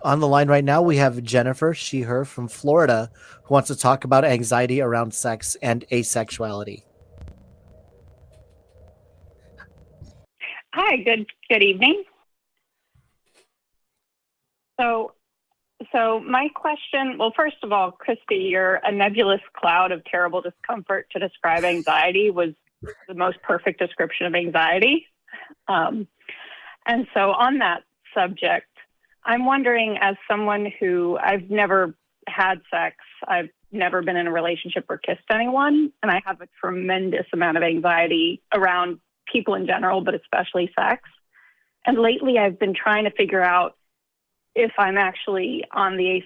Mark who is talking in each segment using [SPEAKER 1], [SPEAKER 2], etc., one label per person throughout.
[SPEAKER 1] On the line right now, we have Jennifer, she, her, from Florida, who wants to talk about anxiety around sex and asexuality.
[SPEAKER 2] Hi, good evening. So my question, well, first of all, Christy, your a nebulous cloud of terrible discomfort to describe anxiety was the most perfect description of anxiety. And so on that subject, I'm wondering, as someone who I've never had sex, I've never been in a relationship or kissed anyone, and I have a tremendous amount of anxiety around people in general, but especially sex. And lately I've been trying to figure out if I'm actually on the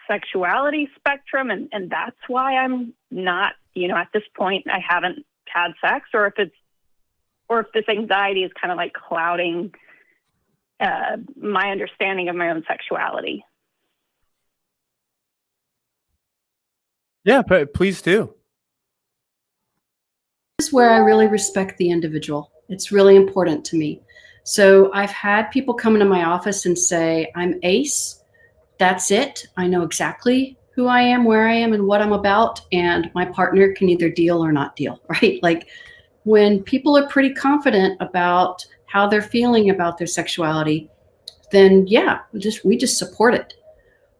[SPEAKER 2] asexuality spectrum, and that's why I'm not, at this point I haven't had sex, or if this anxiety is kind of like clouding my understanding of my own sexuality.
[SPEAKER 3] Yeah, but please do.
[SPEAKER 4] This is where I really respect the individual. It's really important to me. So I've had people come into my office and say, I'm ace. That's it. I know exactly who I am, where I am, and what I'm about. And my partner can either deal or not deal, right? Like when people are pretty confident about how they're feeling about their sexuality, then yeah, we just support it.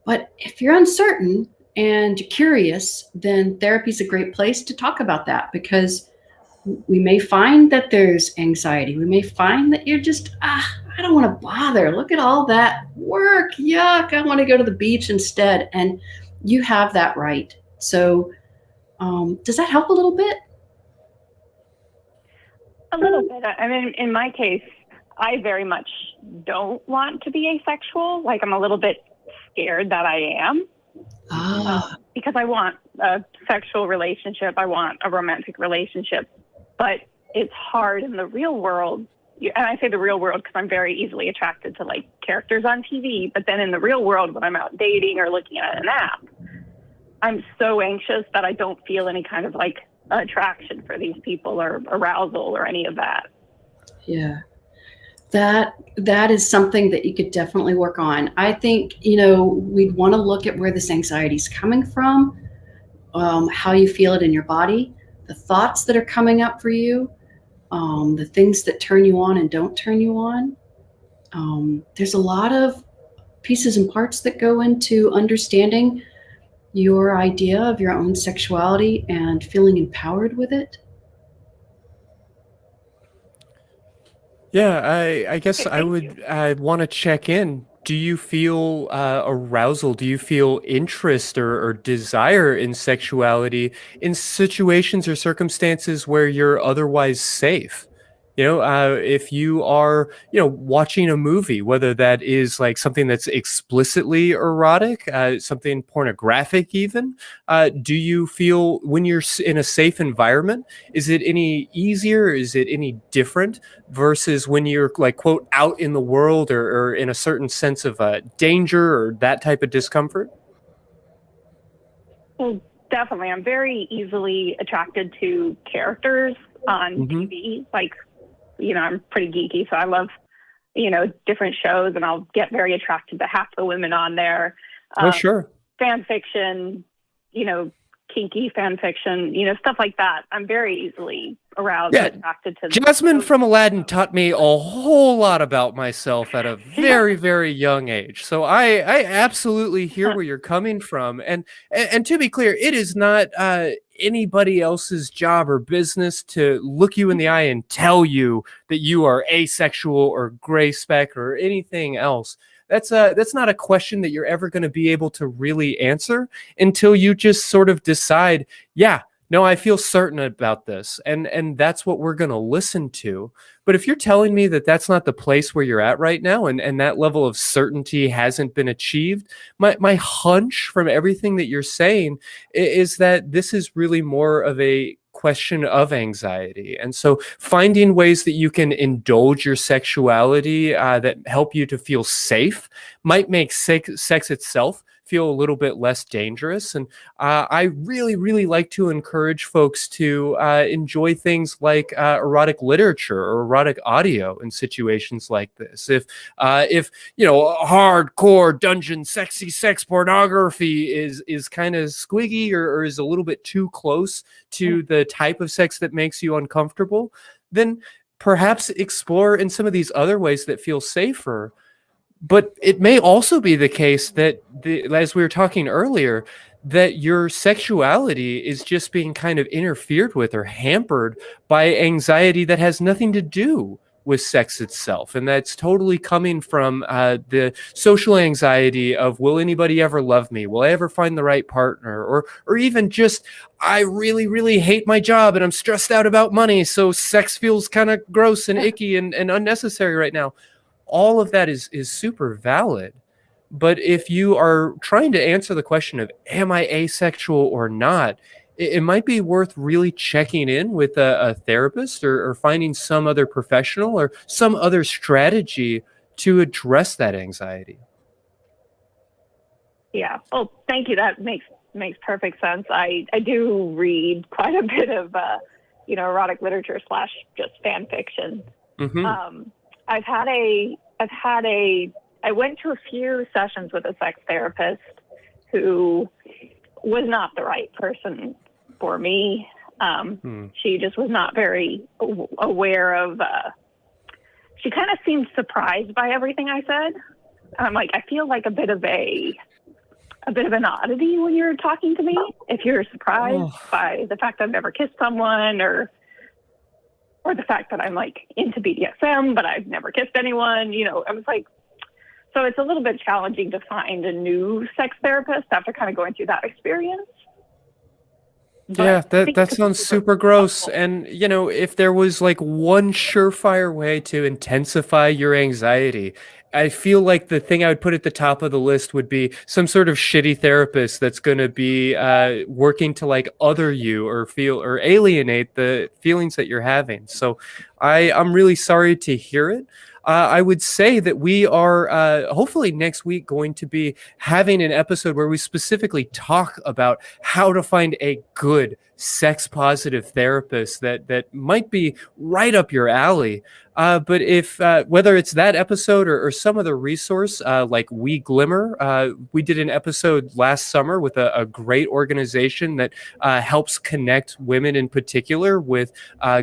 [SPEAKER 4] But if you're uncertain and you're curious, then therapy is a great place to talk about that, because we may find that there's anxiety. We may find that you're just, I don't want to bother. Look at all that work. Yuck. I want to go to the beach instead. And you have that right. So does that help a little bit?
[SPEAKER 2] A little bit. I mean, in my case, I very much don't want to be asexual. Like, I'm a little bit scared that I am. Because I want a sexual relationship. I want a romantic relationship. But it's hard in the real world. And I say the real world because I'm very easily attracted to like characters on TV. But then in the real world, when I'm out dating or looking at an app, I'm so anxious that I don't feel any kind of like attraction for these people or arousal or any of that.
[SPEAKER 4] Yeah. That is something that you could definitely work on. I think, we'd want to look at where this anxiety is coming from, how you feel it in your body, the thoughts that are coming up for you, the things that turn you on and don't turn you on. There's a lot of pieces and parts that go into understanding your idea of your own sexuality and feeling empowered with it.
[SPEAKER 3] Yeah, I guess I'd want to check in. Do you feel arousal? Do you feel interest or desire in sexuality in situations or circumstances where you're otherwise safe? If you are, watching a movie, whether that is like something that's explicitly erotic, something pornographic even, do you feel when you're in a safe environment, is it any easier? Is it any different versus when you're like, quote, out in the world or in a certain sense of danger or that type of discomfort?
[SPEAKER 2] Well, definitely. I'm very easily attracted to characters on TV. Like, I'm pretty geeky, so I love, different shows, and I'll get very attracted to half the women on there.
[SPEAKER 3] Sure.
[SPEAKER 2] Fan fiction, kinky fan fiction, stuff like that. I'm very easily aroused and attracted to.
[SPEAKER 3] Jasmine from Aladdin taught me a whole lot about myself at a very, very young age. So I absolutely hear where you're coming from. And to be clear, it is not anybody else's job or business to look you in the eye and tell you that you are asexual or gray speck or anything else. That's not a question that you're ever going to be able to really answer until you just sort of decide, no, I feel certain about this. And that's what we're going to listen to. But if you're telling me that that's not the place where you're at right now, and that level of certainty hasn't been achieved, my hunch from everything that you're saying is that this is really more of a question of anxiety. And so finding ways that you can indulge your sexuality that help you to feel safe might make sex itself feel a little bit less dangerous. And I really, really like to encourage folks to enjoy things like erotic literature or erotic audio in situations like this. If hardcore dungeon sexy sex pornography is kind of squiggy or is a little bit too close to the type of sex that makes you uncomfortable, then perhaps explore in some of these other ways that feel safer. But it may also be the case that, as we were talking earlier, that your sexuality is just being kind of interfered with or hampered by anxiety that has nothing to do with sex itself. And that's totally coming from the social anxiety of, will anybody ever love me? Will I ever find the right partner? Or even just, I really, really hate my job and I'm stressed out about money, so sex feels kind of gross and icky and unnecessary right now. All of that is super valid. But if you are trying to answer the question of, am I asexual or not, it might be worth really checking in with a therapist or finding some other professional or some other strategy to address that anxiety.
[SPEAKER 2] Yeah. Well, thank you. That makes perfect sense. I do read quite a bit of, erotic literature / just fan fiction.
[SPEAKER 3] Mm-hmm.
[SPEAKER 2] I went to a few sessions with a sex therapist who was not the right person for me. She just was not very aware of, she kind of seemed surprised by everything I said. And I'm like, I feel like a bit of an oddity when you're talking to me. If you're surprised by the fact I've never kissed someone or the fact that I'm like into BDSM, but I've never kissed anyone, I was like, so it's a little bit challenging to find a new sex therapist after kind of going through that experience.
[SPEAKER 3] Yeah, that sounds super gross. And, if there was like one surefire way to intensify your anxiety, I feel like the thing I would put at the top of the list would be some sort of shitty therapist that's going to be working to like other you or feel or alienate the feelings that you're having. So I'm really sorry to hear it. I would say that we are hopefully next week going to be having an episode where we specifically talk about how to find a good sex positive therapist that might be right up your alley. But if whether it's that episode or some other resource like We Glimmer, we did an episode last summer with a great organization that helps connect women in particular with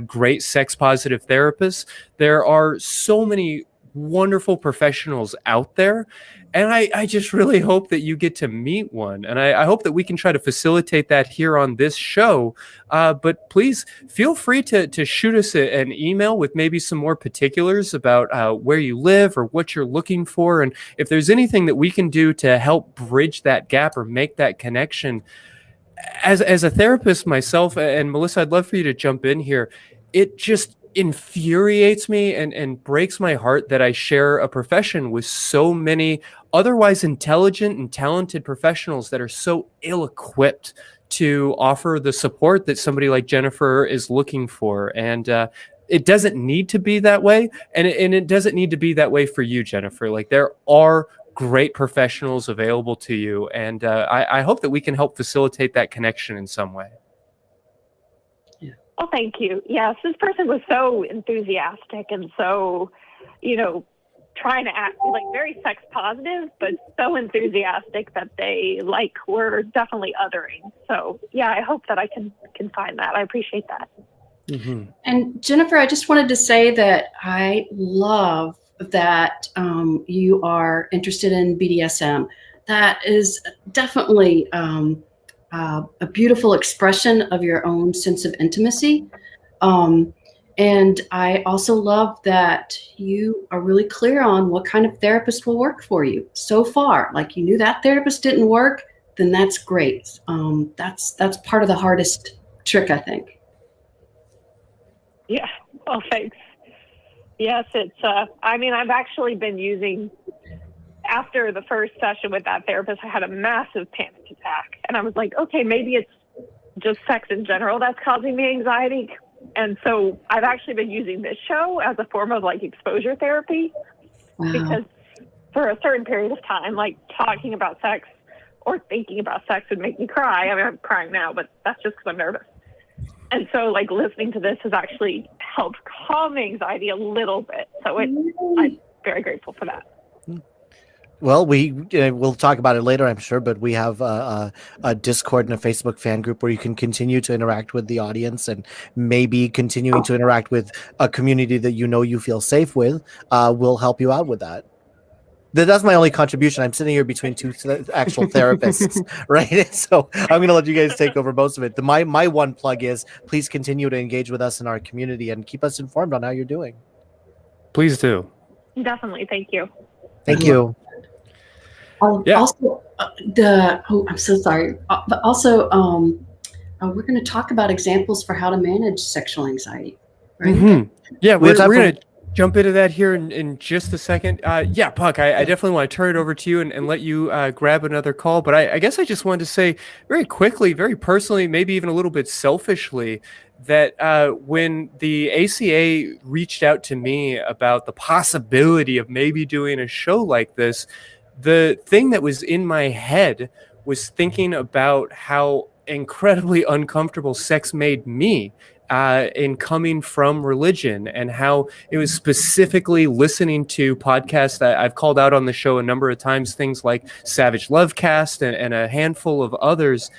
[SPEAKER 3] great sex positive therapists. There are so many wonderful professionals out there. And I just really hope that you get to meet one. And I hope that we can try to facilitate that here on this show. But please feel free to shoot us an email with maybe some more particulars about where you live or what you're looking for. And if there's anything that we can do to help bridge that gap or make that connection. As a therapist myself, and Melissa, I'd love for you to jump in here. It just infuriates me and breaks my heart that I share a profession with so many otherwise intelligent and talented professionals that are so ill-equipped to offer the support that somebody like Jennifer is looking for. And it doesn't need to be that way. And it doesn't need to be that way for you, Jennifer. Like, there are great professionals available to you. And I hope that we can help facilitate that connection in some way.
[SPEAKER 2] Oh, thank you. Yes, this person was so enthusiastic and so, trying to act like very sex positive, but so enthusiastic that they were definitely othering. So yeah, I hope that I can find that. I appreciate that.
[SPEAKER 3] Mm-hmm.
[SPEAKER 4] And Jennifer, I just wanted to say that I love that you are interested in BDSM. That is definitely a beautiful expression of your own sense of intimacy. And I also love that you are really clear on what kind of therapist will work for you so far. Like, you knew that therapist didn't work, then that's great. That's part of the hardest trick, I think.
[SPEAKER 2] Yeah. Well, thanks. Yes, it's, I've actually been using, after the first session with that therapist, I had a massive panic attack. And I was like, okay, maybe it's just sex in general that's causing me anxiety. And so I've actually been using this show as a form of exposure therapy. Wow. Because for a certain period of time, talking about sex or thinking about sex would make me cry. I mean, I'm crying now, but that's just because I'm nervous. And so, like, listening to this has actually helped calm the anxiety a little bit. So I'm very grateful for that.
[SPEAKER 1] Well, we'll talk about it later, I'm sure, but we have a Discord and a Facebook fan group where you can continue to interact with the audience, and maybe continuing to interact with a community that you feel safe with will help you out with that. That's my only contribution. I'm sitting here between two actual therapists, right? So I'm going to let you guys take over most of it. My one plug is please continue to engage with us in our community and keep us informed on how you're doing.
[SPEAKER 3] Please do.
[SPEAKER 2] Definitely. Thank you.
[SPEAKER 1] Thank you.
[SPEAKER 3] Yeah.
[SPEAKER 4] Also, I'm so sorry, but also we're going to talk about examples for how to manage sexual anxiety. Right?
[SPEAKER 3] Mm-hmm. Yeah, we're
[SPEAKER 1] time
[SPEAKER 3] going to jump into that here in just a second. Yeah, Puck, I definitely want to turn it over to you and let you grab another call. But I guess I just wanted to say very quickly, very personally, maybe even a little bit selfishly, that when the ACA reached out to me about the possibility of maybe doing a show like this, the thing that was in my head was thinking about how incredibly uncomfortable sex made me in coming from religion, and how it was specifically listening to podcasts that I've called out on the show a number of times, things like Savage Lovecast and a handful of others,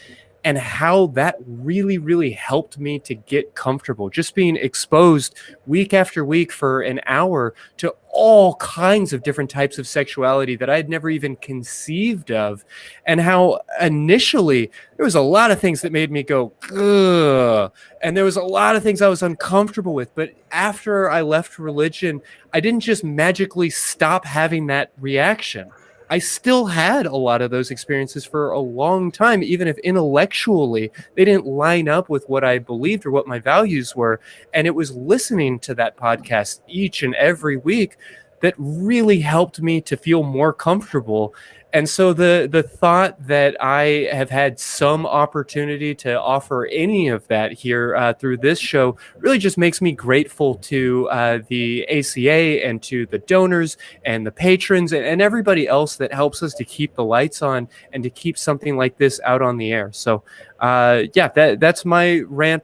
[SPEAKER 3] and how that really, really helped me to get comfortable. Just being exposed week after week for an hour to all kinds of different types of sexuality that I had never even conceived of, and how initially there was a lot of things that made me go, ugh, and there was a lot of things I was uncomfortable with. But after I left religion, I didn't just magically stop having that reaction. I still had a lot of those experiences for a long time, even if intellectually they didn't line up with what I believed or what my values were. And it was listening to that podcast each and every week that really helped me to feel more comfortable. And so the thought that I have had some opportunity to offer any of that here through this show really just makes me grateful to the ACA and to the donors and the patrons and everybody else that helps us to keep the lights on and to keep something like this out on the air. So yeah, that's my rant